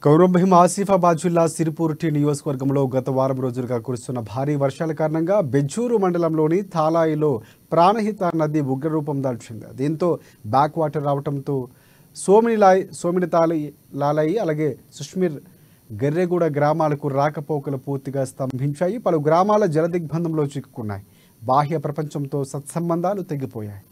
కౌరంభీం ఆసిఫాబాద్ జిల్లా సిరిపూర్ నియోజకవర్గంలో గత వారం రోజులుగా కురుస్తున్న భారీ వర్షాల కారణంగా బెజ్జూరు మండలంలోని తాలాయిలో ప్రాణహిత నది ఉగ్రరూపం దాల్చింది. దీంతో బ్యాక్ వాటర్ రావడంతో సోమినితాలాయి అలాగే సుష్మిర్ గర్రెగూడ గ్రామాలకు రాకపోకలు పూర్తిగా స్తంభించాయి. పలు గ్రామాల జలదిగ్బంధంలో చిక్కుకున్నాయి. బాహ్య ప్రపంచంతో సత్సంబంధాలు తెగిపోయాయి.